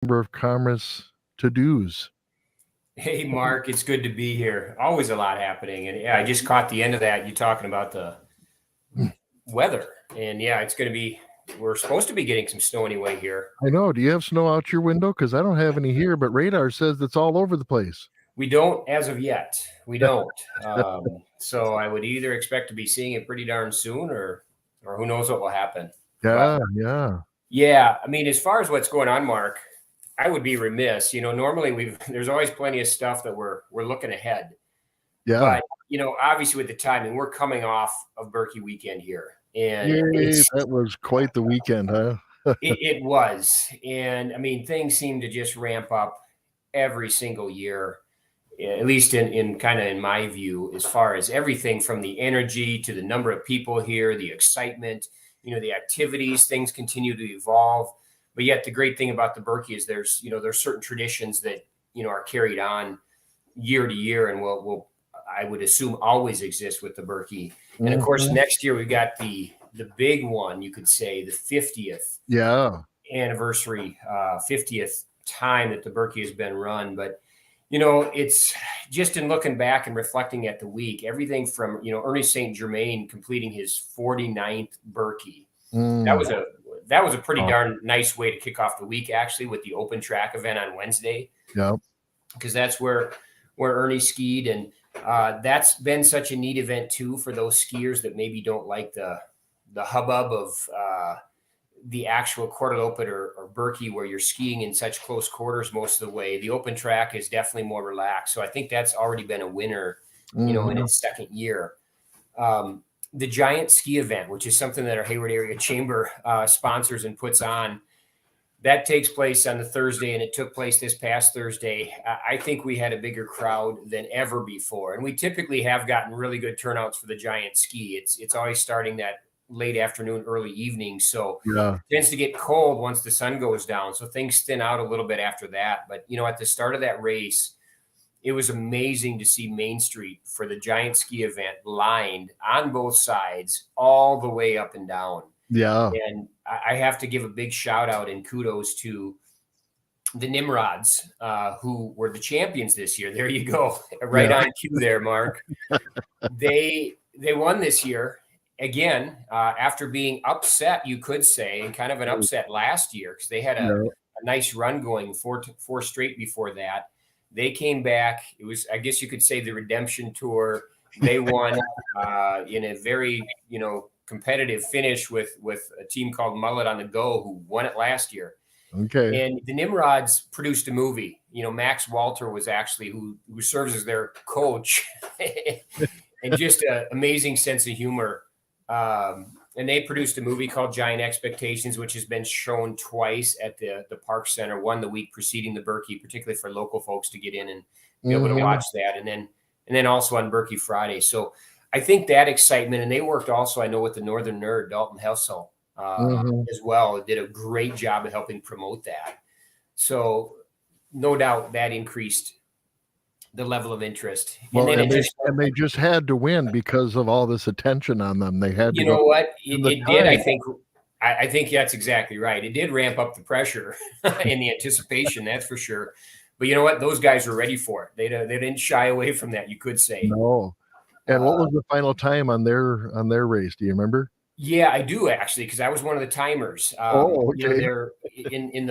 Chamber of Commerce to-dos. Hey, Mark, it's good to be here. Always a lot happening. And yeah, I just caught the end of that. You talking about the weather. And yeah, it's going to be, we're supposed to be getting some snow anyway here. I know. Do you have snow out your window? Because I don't have any here, but radar says it's all over the place. We don't as of yet. We don't. So I would either expect to be seeing it pretty darn soon or who knows what will happen. But Yeah. yeah, I mean, as far as what's going on, Mark, I would be remiss. Normally there's always plenty of stuff that we're looking ahead. Yeah. But obviously with the timing, we're coming off of Berkey weekend here, and Yay, that was quite the weekend, huh? it was, and I mean things seem to just ramp up every single year, at least in kind of in my view, as far as everything from the energy to the number of people here, the excitement, the activities, things continue to evolve. But yet the great thing about the Berkey is there's certain traditions that are carried on year to year, and will I would assume always exist with the Berkey. And of course, next year we got the big one, you could say, the 50th anniversary, 50th time that the Berkey has been run. But it's just in looking back and reflecting at the week, everything from Ernie St. Germain completing his 49th Berkey. That was a pretty darn nice way to kick off the week, actually, with the open track event on Wednesday. Yeah, because that's where Ernie skied, and that's been such a neat event too for those skiers that maybe don't like the hubbub of the actual quarter open or Berkey, where you're skiing in such close quarters most of the way. The open track is definitely more relaxed, so I think that's already been a winner, in its second year. The giant ski event, which is something that our Hayward area chamber sponsors and puts on, that takes place on the Thursday, and it took place this past Thursday. I think we had a bigger crowd than ever before, and we typically have gotten really good turnouts for the giant ski. It's always starting that late afternoon, early evening, so it tends to get cold once the sun goes down, so things thin out a little bit after that. But at the start of that race, it was amazing to see Main Street for the giant ski event lined on both sides all the way up and down. Yeah. And I have to give a big shout out and kudos to the Nimrods, who were the champions this year. There you go. Right on cue there, Mark. They won this year again, after being upset, you could say, and kind of an upset last year, because they had a nice run going four straight before that. They came back. It was, I guess you could say, the redemption tour. They won in a very, competitive finish with a team called Mullet on the Go, who won it last year. Okay. And the Nimrods produced a movie. Max Walter was actually who serves as their coach, and just an amazing sense of humor. And they produced a movie called Giant Expectations, which has been shown twice at the Park Center, one the week preceding the Berkey, particularly for local folks to get in and be able to watch that. And then also on Berkey Friday. So I think that excitement, and they worked also, I know, with the Northern Nerd, Dalton Hessel, as well, did a great job of helping promote that. So no doubt that increased the level of interest. Well, and they just had to win because of all this attention on them. They had to. You know what? It did. I think that's exactly right. It did ramp up the pressure and the anticipation, that's for sure. But you know what? Those guys were ready for it. They didn't shy away from that, you could say. No. And what was the final time on their race? Do you remember? Yeah, I do, actually, because I was one of the timers. Okay. They're in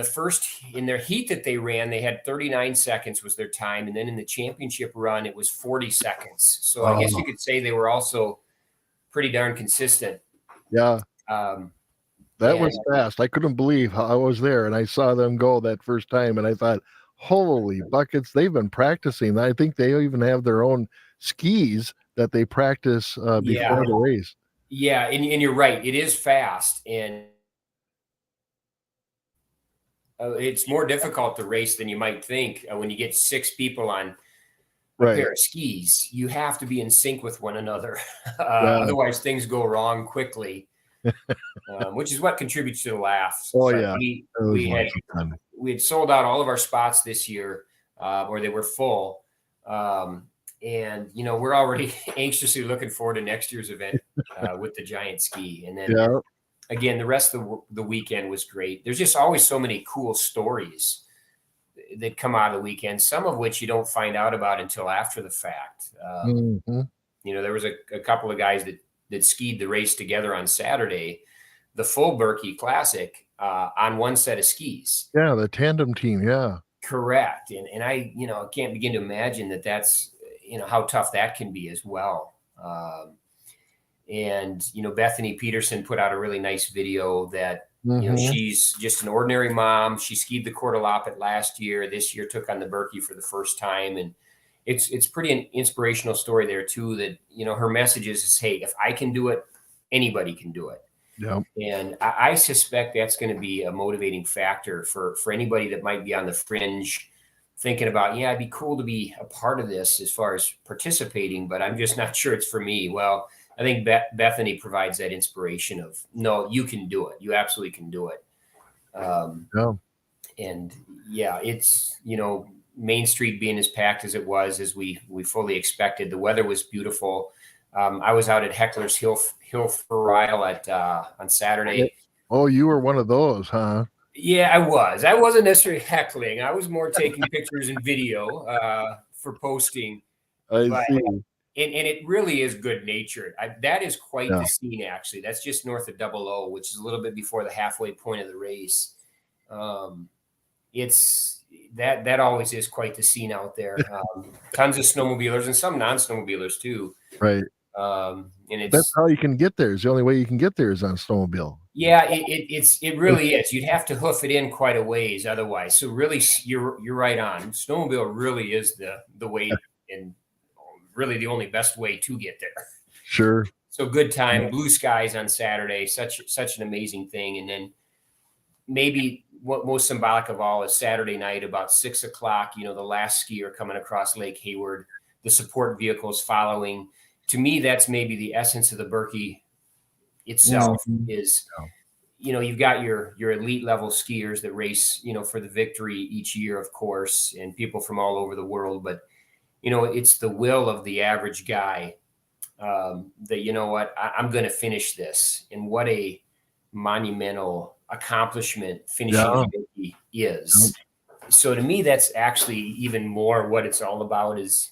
their heat that they ran, they had 39 seconds was their time, and then in the championship run, it was 40 seconds. So I guess you could say they were also pretty darn consistent. Yeah. That was fast. I couldn't believe how I was there, and I saw them go that first time, and I thought, holy buckets, they've been practicing. I think they even have their own skis that they practice before the race. Yeah, and you're right. It is fast, and it's more difficult to race than you might think when you get six people on a pair of skis. You have to be in sync with one another. Otherwise, things go wrong quickly, which is what contributes to the laughs. Oh, yeah. We had sold out all of our spots this year, or they were full. And, we're already anxiously looking forward to next year's event with the giant ski. And then, again, the rest of the weekend was great. There's just always so many cool stories that come out of the weekend, some of which you don't find out about until after the fact. There was a couple of guys that skied the race together on Saturday, the full Berkey Classic, on one set of skis. Yeah, the tandem team. Yeah, correct. And I can't begin to imagine that's how tough that can be as well. And Bethany Peterson put out a really nice video that she's just an ordinary mom. She skied the Coeur d'Alene last year. This year took on the Berkey for the first time, and it's pretty an inspirational story there too. That her message is, hey, if I can do it, anybody can do it. Yeah. And I suspect that's going to be a motivating factor for anybody that might be on the fringe, thinking about, it'd be cool to be a part of this as far as participating, but I'm just not sure it's for me. Well, I think Bethany provides that inspiration of, no, you can do it. You absolutely can do it. And it's, Main Street being as packed as it was, as we fully expected. The weather was beautiful. I was out at Heckler's Hill for a while on Saturday. Oh, you were one of those, huh? Yeah, I was. I wasn't necessarily heckling. I was more taking pictures and video for posting. I see. And it really is good natured. That is quite the scene, actually. That's just north of 00, which is a little bit before the halfway point of the race. It's that always is quite the scene out there. Tons of snowmobilers and some non-snowmobilers too. Right. And that's how you can get there. It's the only way you can get there is on snowmobile. Yeah, it really is. You'd have to hoof it in quite a ways otherwise. So really, you're right on. Snowmobile really is the way, and really the only best way to get there. Sure. So good time, blue skies on Saturday, such an amazing thing. And then maybe what most symbolic of all is Saturday night about 6 o'clock, the last skier coming across Lake Hayward, the support vehicles following. To me, that's maybe the essence of the Berkey itself is, you've got your elite level skiers that race, for the victory each year, of course, and people from all over the world. But, it's the will of the average guy that, I'm going to finish this. And what a monumental accomplishment finishing the Berkey is. So to me, that's actually even more what it's all about is,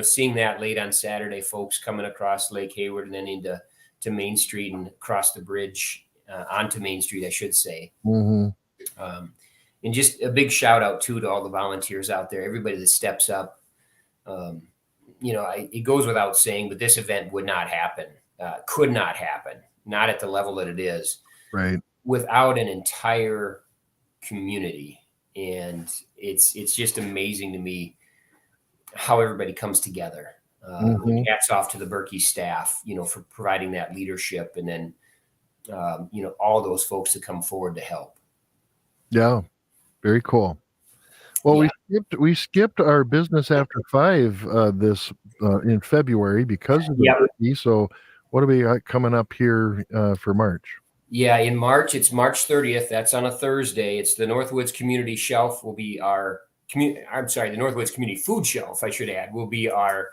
seeing that late on Saturday, folks coming across Lake Hayward and then into Main Street and across the bridge onto Main Street, I should say. And just a big shout out too to all the volunteers out there, everybody that steps up. It goes without saying, but this event would not happen, could not happen, not at the level that it is, right, without an entire community. And it's just amazing to me how everybody comes together. Hats off to the Berkey staff, for providing that leadership, and then, all those folks that come forward to help. Yeah, very cool. Well, we skipped our business after 5 this in February because of the Berkey. So, what are we coming up here for March? Yeah, in March, it's March 30th. That's on a Thursday. It's the Northwoods Community Shelf will be our the Northwoods Community Food Shelf, I should add, will be our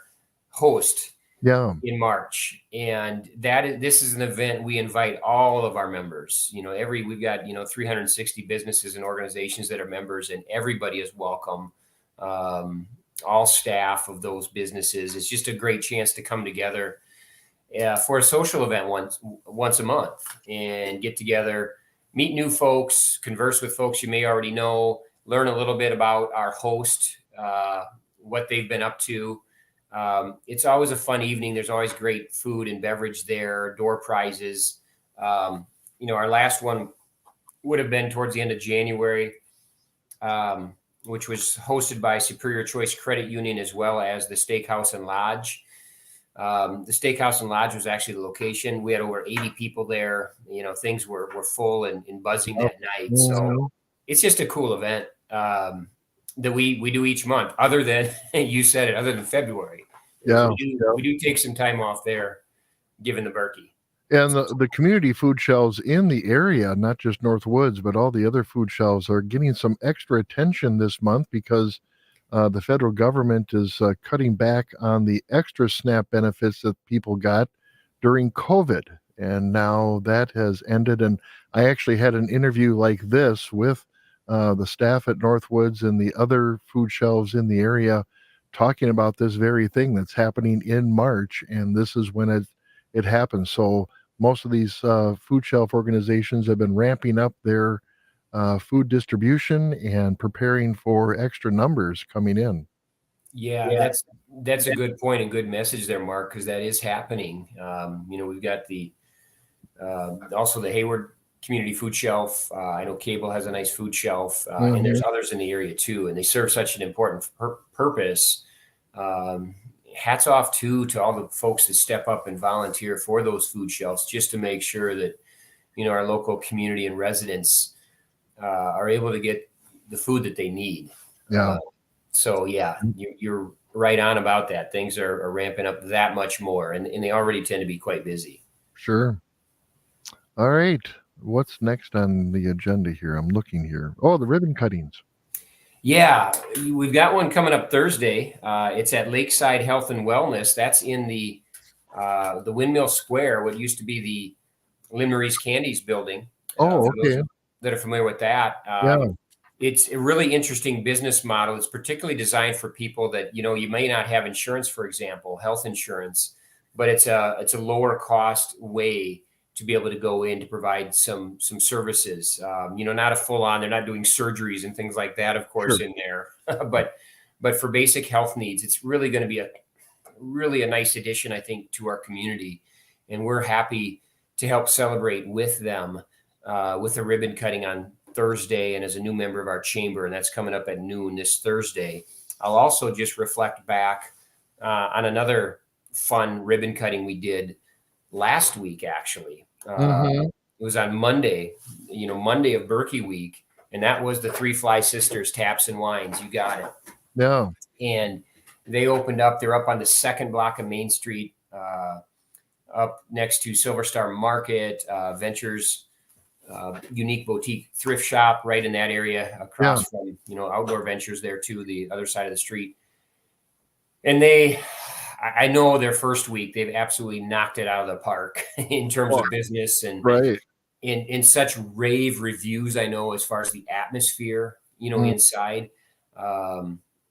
host in March. And this is an event we invite all of our members. We've got 360 businesses and organizations that are members, and everybody is welcome. All staff of those businesses. It's just a great chance to come together for a social event once a month and get together, meet new folks, converse with folks you may already know, learn a little bit about our host, what they've been up to. It's always a fun evening. There's always great food and beverage there, door prizes. Our last one would have been towards the end of January, which was hosted by Superior Choice Credit Union as well as the Steakhouse and Lodge. The Steakhouse and Lodge was actually the location. We had over 80 people there. Things were full and buzzing that night. So it's just a cool event that we do each month, other than, you said it, other than February. Yeah. We do take some time off there, given the Berkey. And the community food shelves in the area, not just Northwoods, but all the other food shelves are getting some extra attention this month because the federal government is cutting back on the extra SNAP benefits that people got during COVID. And now that has ended. And I actually had an interview like this with the staff at Northwoods and the other food shelves in the area talking about this very thing that's happening in March, and this is when it happens. So most of these food shelf organizations have been ramping up their food distribution and preparing for extra numbers coming in. Yeah, that's a good point and good message there, Mark, because that is happening. We've got the also the Hayward Community Food Shelf. I know Cable has a nice food shelf, and there's others in the area too, and they serve such an important purpose. Hats off to all the folks that step up and volunteer for those food shelves, just to make sure that our local community and residents are able to get the food that they need. Yeah. So yeah, you're right on about that. Things are ramping up that much more, and they already tend to be quite busy. Sure. All right. What's next on the agenda here? I'm looking here. Oh, the ribbon cuttings. Yeah, we've got one coming up Thursday. It's at Lakeside Health and Wellness. That's in the Windmill Square, what used to be the Lynn Marie's Candies building. Oh, for those okay. that are familiar with that. Yeah. It's a really interesting business model. It's particularly designed for people that, you may not have insurance, for example, health insurance, but it's a lower cost way to be able to go in to provide some services. Not a full on, they're not doing surgeries and things like that, of course, Sure. in there, but for basic health needs, it's really going to be a nice addition, I think, to our community. And we're happy to help celebrate with them with a ribbon cutting on Thursday, and as a new member of our chamber, and that's coming up at noon this Thursday. I'll also just reflect back on another fun ribbon cutting we did last week, actually. It was on Monday, Monday of Berkey Week, and that was the Three Fly Sisters Taps and Wines. You got it. Yeah. And they opened up. They're up on the second block of Main Street, up next to Silver Star Market, Ventures, unique boutique thrift shop right in that area, across from Outdoor Ventures there too, the other side of the street. And I know their first week they've absolutely knocked it out of the park in terms of business, and right. in such rave reviews. I know, as far as the atmosphere, inside.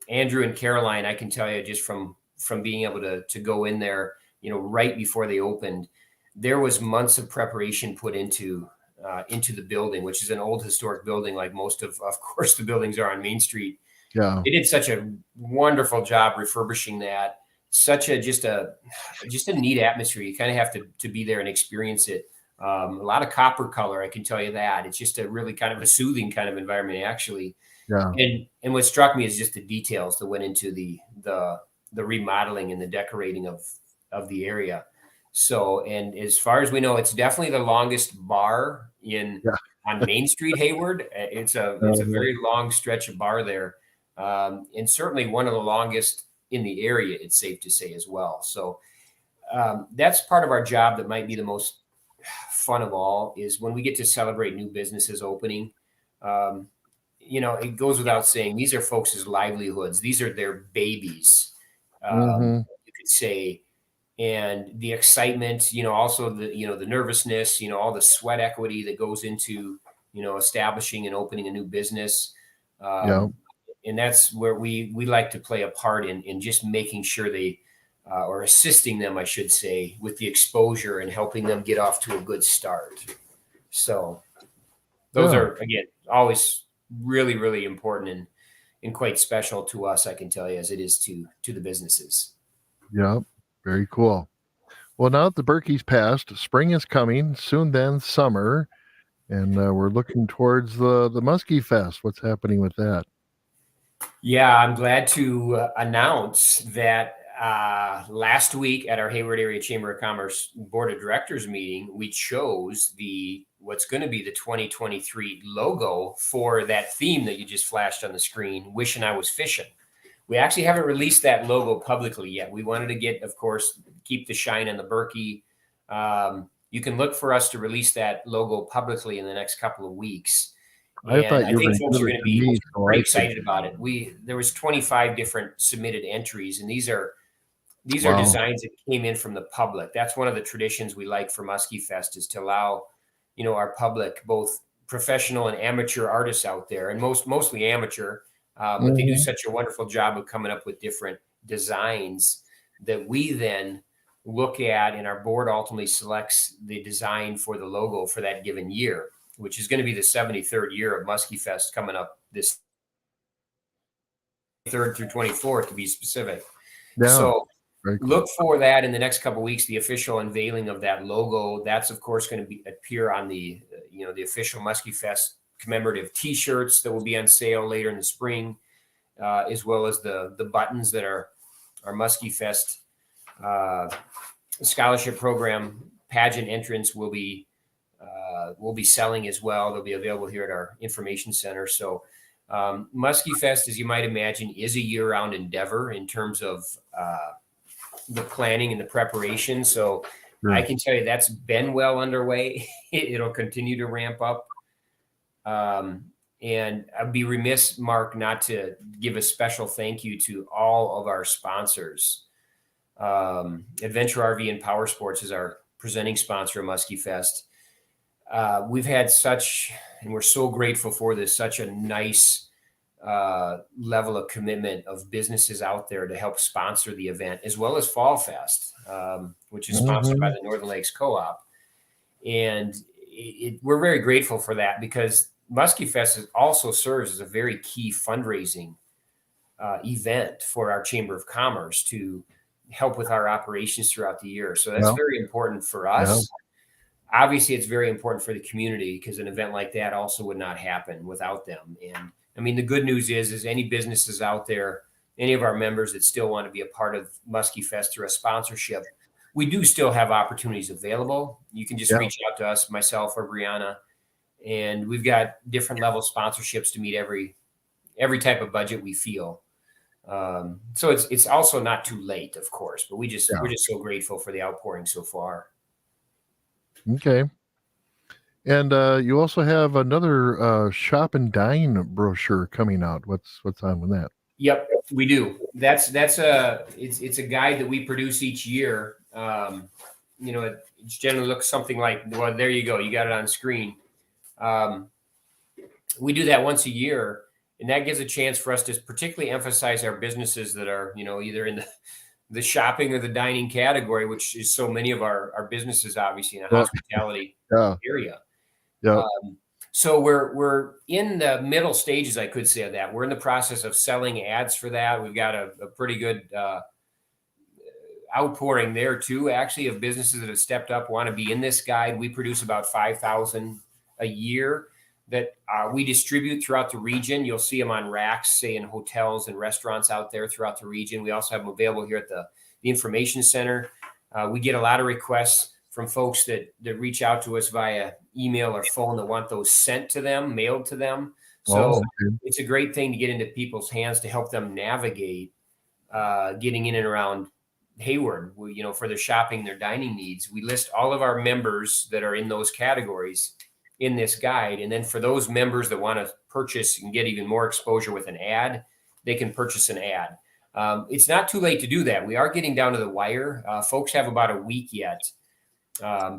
Andrew and Caroline, I can tell you, just from being able to go in there, right before they opened, there was months of preparation put into the building, which is an old historic building, like most of course the buildings are on Main Street. Yeah. They did such a wonderful job refurbishing that. Such a neat atmosphere. You kind of have to be there and experience it. A lot of copper color, I can tell you that. It's just a really kind of a soothing kind of environment, actually. Yeah. And what struck me is just the details that went into the remodeling and the decorating of the area. So, and as far as we know, it's definitely the longest bar on Main Street, Hayward. It's a very long stretch of bar there, and certainly one of the longest in the area, it's safe to say, as well. So that's part of our job that might be the most fun of all, is when we get to celebrate new businesses opening. It goes without saying, these are folks' livelihoods. These are their babies, you could say. And the excitement, also the nervousness, all the sweat equity that goes into, establishing and opening a new business. And that's where we like to play a part in just making sure they, or assisting them, I should say, with the exposure and helping them get off to a good start. So those are, again, always really, really important and quite special to us, I can tell you, as it is to the businesses. Yeah. Very cool. Well, now that the Berkey's passed, spring is coming soon, then summer, and we're looking towards the Muskie Fest. What's happening with that? Yeah, I'm glad to announce that last week at our Hayward Area Chamber of Commerce Board of Directors meeting, we chose what's going to be the 2023 logo for that theme that you just flashed on the screen, Wishing I Was Fishing. We actually haven't released that logo publicly yet. We wanted to get, of course, keep the shine on the Berkey. You can look for us to release that logo publicly in the next couple of weeks. I think folks are going to be pretty excited about it. There was 25 different submitted entries, and these are designs that came in from the public. That's one of the traditions we like for Muskie Fest, is to allow, our public, both professional and amateur artists out there, and mostly amateur, but they do such a wonderful job of coming up with different designs that we then look at, and our board ultimately selects the design for the logo for that given year, which is going to be the 73rd year of Muskie Fest coming up this 3rd through 24th to be specific. Yeah, so cool. Look for that in the next couple of weeks, the official unveiling of that logo. That's of course going to appear on the the official Muskie Fest commemorative T-shirts that will be on sale later in the spring, as well as the buttons that are our Muskie Fest scholarship program pageant entrants will be selling as well. They'll be available here at our information center. So Muskie Fest, as you might imagine, is a year-round endeavor in terms of the planning and the preparation. So I can tell you that's been well underway. It'll continue to ramp up. And I'd be remiss, Mark, not to give a special thank you to all of our sponsors. Adventure RV and Power Sports is our presenting sponsor of Muskie Fest. We've had and we're so grateful for this, such a nice level of commitment of businesses out there to help sponsor the event, as well as Fall Fest, which is sponsored by the Northern Lakes Co-op. And we're very grateful for that, because Muskie Fest also serves as a very key fundraising event for our Chamber of Commerce to help with our operations throughout the year. So that's very important for us. Yeah. Obviously, it's very important for the community, because an event like that also would not happen without them. And I mean, the good news is any businesses out there, any of our members that still want to be a part of Muskie Fest through a sponsorship, we do still have opportunities available. You can just reach out to us, myself or Brianna, and we've got different level sponsorships to meet every type of budget we feel. So it's also not too late, of course, but we're just so grateful for the outpouring so far. Okay. And you also have another shop and dine brochure coming out. What's on with that? Yep, we do. It's a guide that we produce each year. It generally looks something like, well, there you go. You got it on screen. We do that once a year, and that gives a chance for us to particularly emphasize our businesses that are, either in the shopping or the dining category, which is so many of our businesses, obviously, in the hospitality area. Yeah. So we're in the middle stages, I could say, of that. We're in the process of selling ads for that. We've got a pretty good outpouring there too, actually, of businesses that have stepped up, want to be in this guide. We produce about 5,000 a year that we distribute throughout the region. You'll see them on racks, say in hotels and restaurants out there throughout the region. We also have them available here at the information center. We get a lot of requests from folks that reach out to us via email or phone that want those sent to them, mailed to them. So it's a great thing to get into people's hands to help them navigate getting in and around Hayward, for their shopping, their dining needs. We list all of our members that are in those categories in this guide. And then for those members that want to purchase and get even more exposure with an ad, they can purchase an ad. It's not too late to do that. We are getting down to the wire. Folks have about a week yet.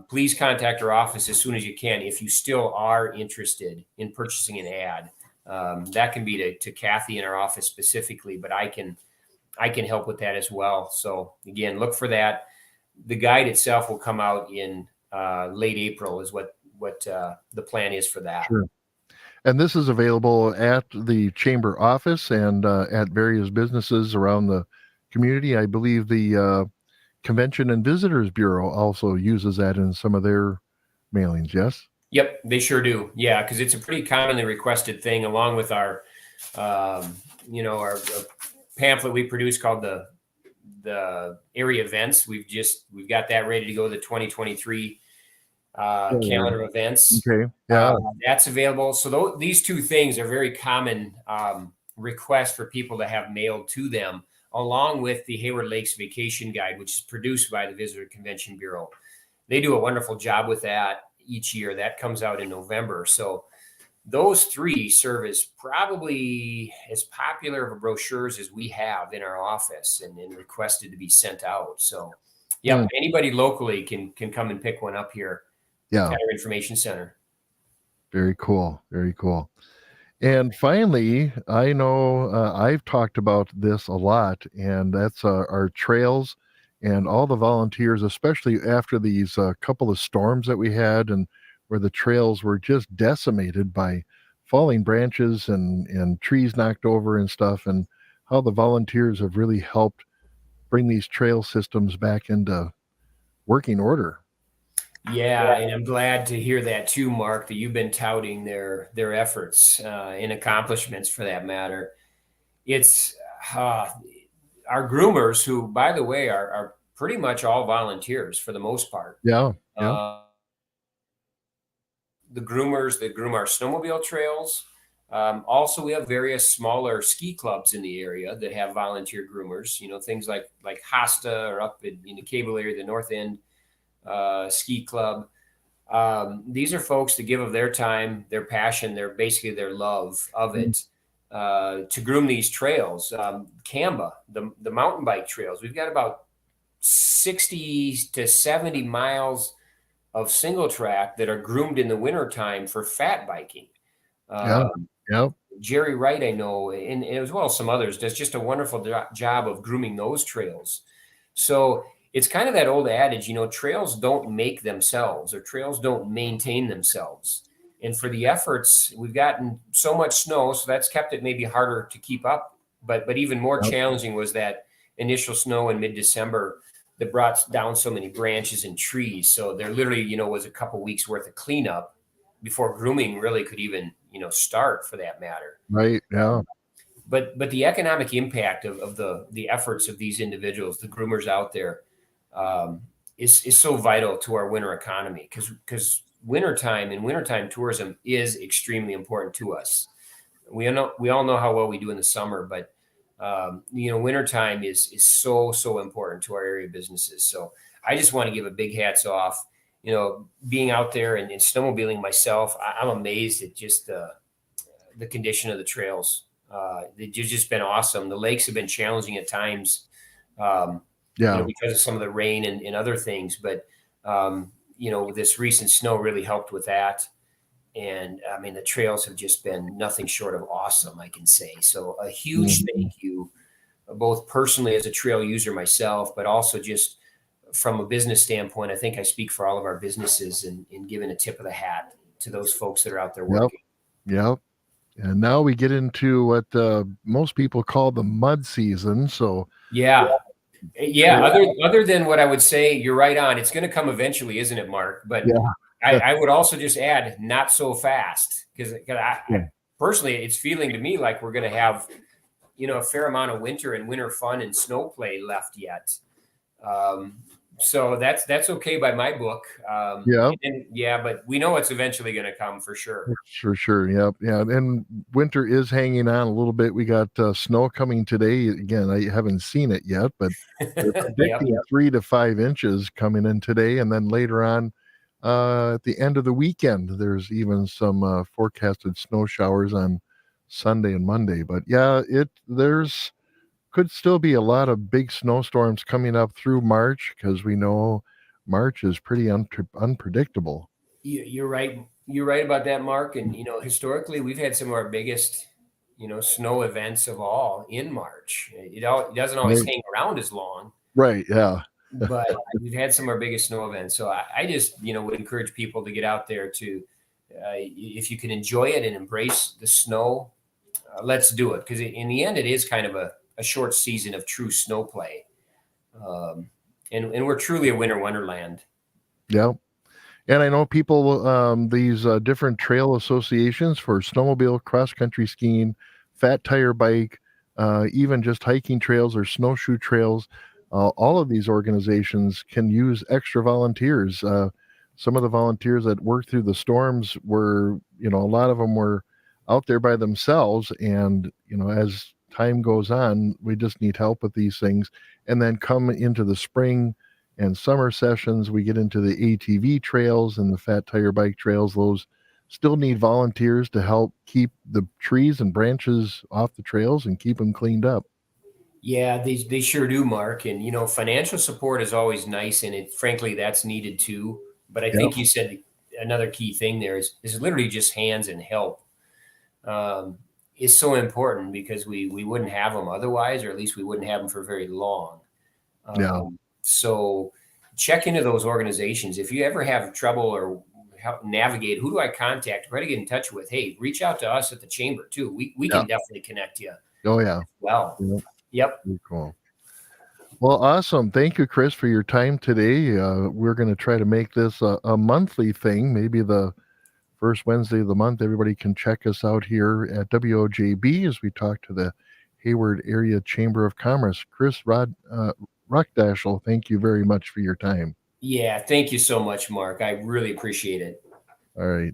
Please contact our office as soon as you can if you still are interested in purchasing an ad. That can be to Kathy in our office specifically, but I can help with that as well. So again, look for that. The guide itself will come out in late April is what the plan is for that. Sure. And this is available at the chamber office and at various businesses around the community. I believe the Convention and Visitors Bureau also uses that in some of their mailings. Yes. Yep, they sure do. Yeah, because it's a pretty commonly requested thing, along with our pamphlet we produce called the area events. We've got that ready to go. The 2023 calendar of events. Okay. Yeah, that's available. So these two things are very common requests for people to have mailed to them, along with the Hayward Lakes Vacation Guide, which is produced by the Visitor Convention Bureau. They do a wonderful job with that each year. That comes out in November. So those three serve as probably as popular of brochures as we have in our office and requested to be sent out. So anybody locally can come and pick one up here at our information center. Very cool. Very cool. And finally, I know I've talked about this a lot, and that's our trails and all the volunteers, especially after these couple of storms that we had, and where the trails were just decimated by falling branches and trees knocked over and stuff, and how the volunteers have really helped bring these trail systems back into working order. Yeah, and I'm glad to hear that too, Mark, that you've been touting their efforts and accomplishments for that matter. It's our groomers, who, by the way, are pretty much all volunteers for the most part. Yeah, yeah, Uh, the groomers that groom our snowmobile trails. Also, we have various smaller ski clubs in the area that have volunteer groomers. You know, things like Hasta, or up in the Cable area, the North End Ski Club. These are folks that give of their time, their passion, their love of it to groom these trails. Camba, the mountain bike trails, we've got about 60 to 70 miles of single track that are groomed in the wintertime for fat biking. yeah, yeah. Jerry Wright, I know, and as well as some others, does just a wonderful job of grooming those trails. So it's kind of that old adage, you know, trails don't make themselves, or trails don't maintain themselves. And for the efforts, we've gotten so much snow, so that's kept it maybe harder to keep up. But even more Yep. challenging was that initial snow in mid-December that brought down so many branches and trees. So there literally, you know, was a couple weeks worth of cleanup before grooming really could even, you know, start, for that matter. Right. Yeah. But the economic impact of the efforts of these individuals, the groomers out there, is so vital to our winter economy, because wintertime tourism is extremely important to us. We all know how well we do in the summer, but you know, wintertime is so important to our area businesses. So I just want to give a big hats off. You know, being out there and snowmobiling myself, I'm amazed at just the condition of the trails. They've just been awesome. The lakes have been challenging at times, you know, because of some of the rain and other things. But you know, this recent snow really helped with that. And I mean, the trails have just been nothing short of awesome, I can say. So a huge thank you, both personally as a trail user myself, but also just from a business standpoint. I think I speak for all of our businesses in giving a tip of the hat to those folks that are out there working. Yep. And now we get into what most people call the mud season. So Yeah. Other than what I would say, you're right on. It's going to come eventually, isn't it, Mark? But yeah, I would also just add, not so fast, because personally, it's feeling to me like we're going to have, you know, a fair amount of winter and winter fun and snow play left yet. So that's okay by my book. But we know it's eventually going to come for sure. for sure. Yep. Yeah. And winter is hanging on a little bit. We got snow coming today. Again, I haven't seen it yet, but they're predicting 3 to 5 inches coming in today. And then later on, at the end of the weekend, there's even some forecasted snow showers on Sunday and Monday. But yeah, there's could still be a lot of big snowstorms coming up through March, because we know March is pretty unpredictable. You're right. You're right about that, Mark. And you know, historically, we've had some of our biggest, you know, snow events of all in March. It doesn't always hang around as long, Right. Yeah. but we've had some of our biggest snow events. So I just, you know, would encourage people to get out there to, if you can enjoy it and embrace the snow, let's do it. Because in the end, it is kind of a short season of true snow play. And we're truly a winter wonderland. Yeah. And I know people, these different trail associations for snowmobile, cross country skiing, fat tire bike, even just hiking trails or snowshoe trails. All of these organizations can use extra volunteers. Some of the volunteers that worked through the storms were, you know, a lot of them were out there by themselves. And, you know, as time goes on, we just need help with these things. And then come into the spring and summer sessions, we get into the ATV trails and the fat tire bike trails. Those still need volunteers to help keep the trees and branches off the trails and keep them cleaned up. Yeah, they sure do, Mark. And you know, financial support is always nice, and frankly, that's needed too. But I think you said another key thing there is literally just hands and help. Is so important because we wouldn't have them otherwise, or at least we wouldn't have them for very long. So check into those organizations. If you ever have trouble or help navigate, who do I contact? Try to get in touch with. Hey, reach out to us at the chamber too. We can definitely connect you. Oh yeah. Well, yep. Cool. Well, awesome. Thank you, Chris, for your time today. We're going to try to make this a monthly thing, maybe the first Wednesday of the month. Everybody can check us out here at WOJB as we talk to the Hayward Area Chamber of Commerce. Chris Rockdashel, thank you very much for your time. Yeah, thank you so much, Mark. I really appreciate it. All right.